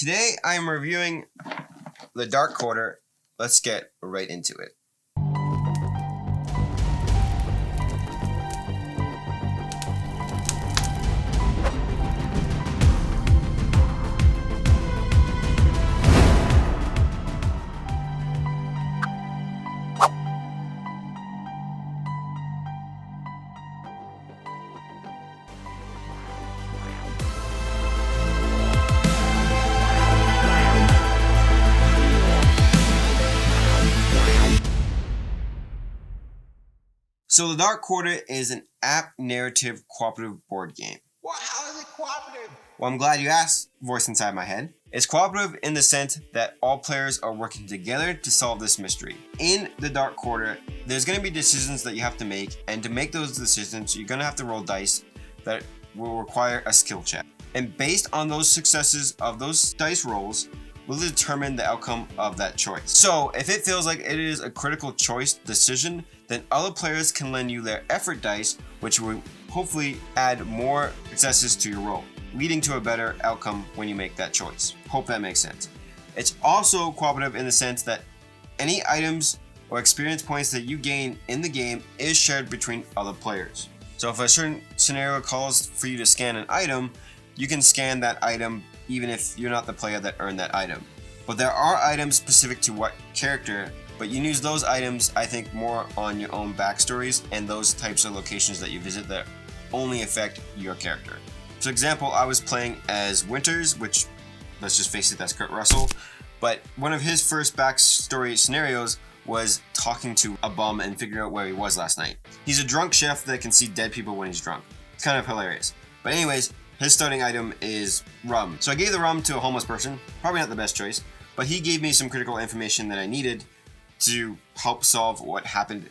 Today I'm reviewing the Dark Quarter. Let's get right into it. So the Dark Quarter is an app narrative cooperative board game. Well, how is it cooperative? Well, I'm glad you asked, voice inside my head. It's cooperative in the sense that all players are working together to solve this mystery. In the Dark Quarter, there's going to be decisions that you have to make, and to make those decisions, you're going to have to roll dice that will require a skill check. And based on those successes of those dice rolls, will determine the outcome of that choice. So if it feels like it is a critical choice decision, then other players can lend you their effort dice, which will hopefully add more successes to your roll, leading to a better outcome when you make that choice. Hope that makes sense. It's also cooperative in the sense that any items or experience points that you gain in the game is shared between other players. So if a certain scenario calls for you to scan an item, you can scan that item even if you're not the player that earned that item. But there are items specific to what character, but you use those items, I think, more on your own backstories and those types of locations that you visit that only affect your character. For example, I was playing as Winters, which, let's just face it, that's Kurt Russell, but one of his first backstory scenarios was talking to a bum and figuring out where he was last night. He's a drunk chef that can see dead people when he's drunk. It's kind of hilarious. But anyways, his starting item is rum. So I gave the rum to a homeless person, probably not the best choice, but he gave me some critical information that I needed to help solve what happened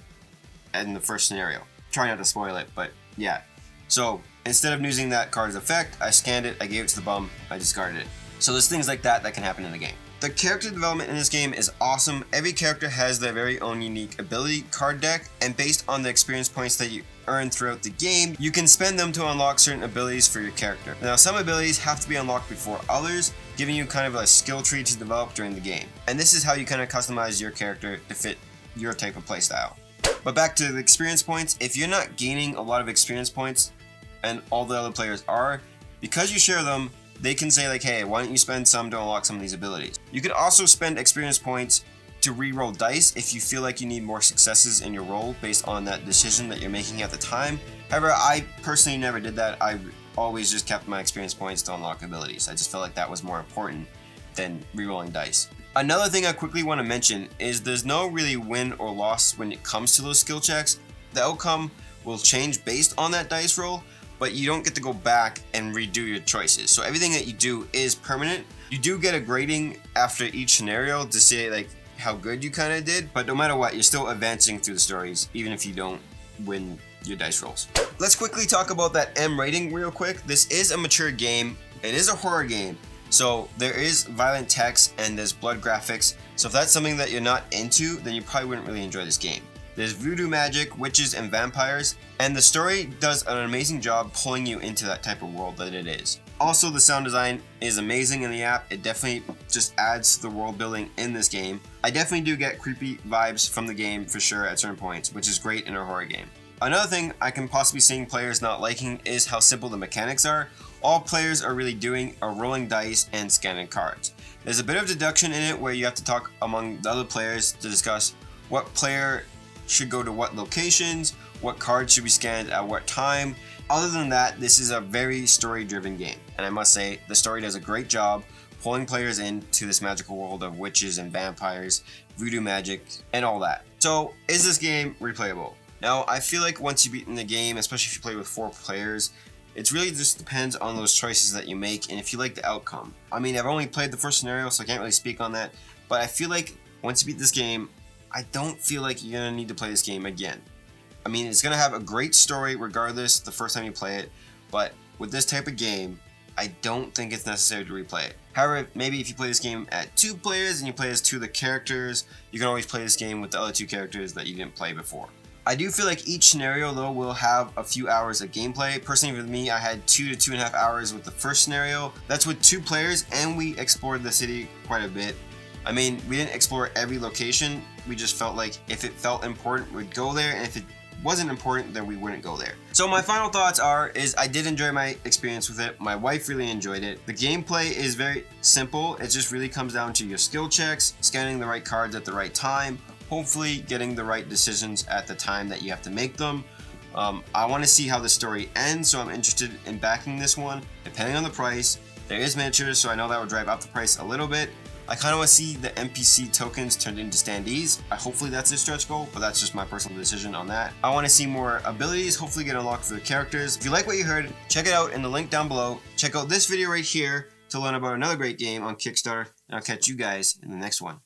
in the first scenario. Try not to spoil it, but yeah. So instead of using that card's effect, I scanned it, I gave it to the bum, I discarded it. So there's things like that that can happen in the game. The character development in this game is awesome. Every character has their very own unique ability card deck, and based on the experience points that you earn throughout the game, you can spend them to unlock certain abilities for your character. Now, some abilities have to be unlocked before others, giving you kind of a skill tree to develop during the game. And this is how you kind of customize your character to fit your type of playstyle. But back to the experience points, if you're not gaining a lot of experience points, and all the other players are, because you share them, they can say like, hey, why don't you spend some to unlock some of these abilities? You could also spend experience points to re-roll dice if you feel like you need more successes in your roll based on that decision that you're making at the time. However, I personally never did that. I always just kept my experience points to unlock abilities. I just felt like that was more important than re-rolling dice. Another thing I quickly want to mention is there's no really win or loss when it comes to those skill checks. The outcome will change based on that dice roll, but you don't get to go back and redo your choices. So everything that you do is permanent. You do get a grading after each scenario to say like how good you kind of did, but no matter what, you're still advancing through the stories, even if you don't win your dice rolls. Let's quickly talk about that M rating real quick. This is a mature game. It is a horror game. So there is violent text and there's blood graphics. So if that's something that you're not into, then you probably wouldn't really enjoy this game. There's voodoo magic, witches, and vampires, and the story does an amazing job pulling you into that type of world that it is. Also, the sound design is amazing in the app. It definitely just adds to the world building in this game. I definitely do get creepy vibes from the game for sure at certain points, which is great in a horror game. Another thing I can possibly see players not liking is how simple the mechanics are. All players are really doing are rolling dice and scanning cards. There's a bit of deduction in it where you have to talk among the other players to discuss what player should go to what locations, what cards should be scanned at what time. Other than that, this is a very story-driven game, and I must say the story does a great job pulling players into this magical world of witches and vampires, voodoo magic, and all that. So, is this game replayable? Now, I feel like once you've beaten the game, especially if you play with 4 players, it really just depends on those choices that you make and if you like the outcome. I mean, I've only played the first scenario, so I can't really speak on that, but I feel like once you beat this game, I don't feel like you're gonna need to play this game again. I mean, it's gonna have a great story regardless the first time you play it, but with this type of game, I don't think it's necessary to replay it. However, maybe if you play this game at 2 players and you play as 2 of the characters, you can always play this game with the other 2 characters that you didn't play before. I do feel like each scenario though will have a few hours of gameplay. Personally with me, I had 2 to 2.5 hours with the first scenario. That's with 2 players, and we explored the city quite a bit. I mean, we didn't explore every location. We just felt like if it felt important, we'd go there, and if it wasn't important, then we wouldn't go there. So my final thoughts is I did enjoy my experience with it. My wife really enjoyed it. The gameplay is very simple. It just really comes down to your skill checks, scanning the right cards at the right time, hopefully getting the right decisions at the time that you have to make them. I want to see how the story ends, so I'm interested in backing this one. Depending on the price, there is miniatures, so I know that will drive up the price a little bit. I kind of want to see the NPC tokens turned into standees. Hopefully that's a stretch goal, but that's just my personal decision on that. I want to see more abilities, hopefully get unlocked for the characters. If you like what you heard, check it out in the link down below. Check out this video right here to learn about another great game on Kickstarter, and I'll catch you guys in the next one.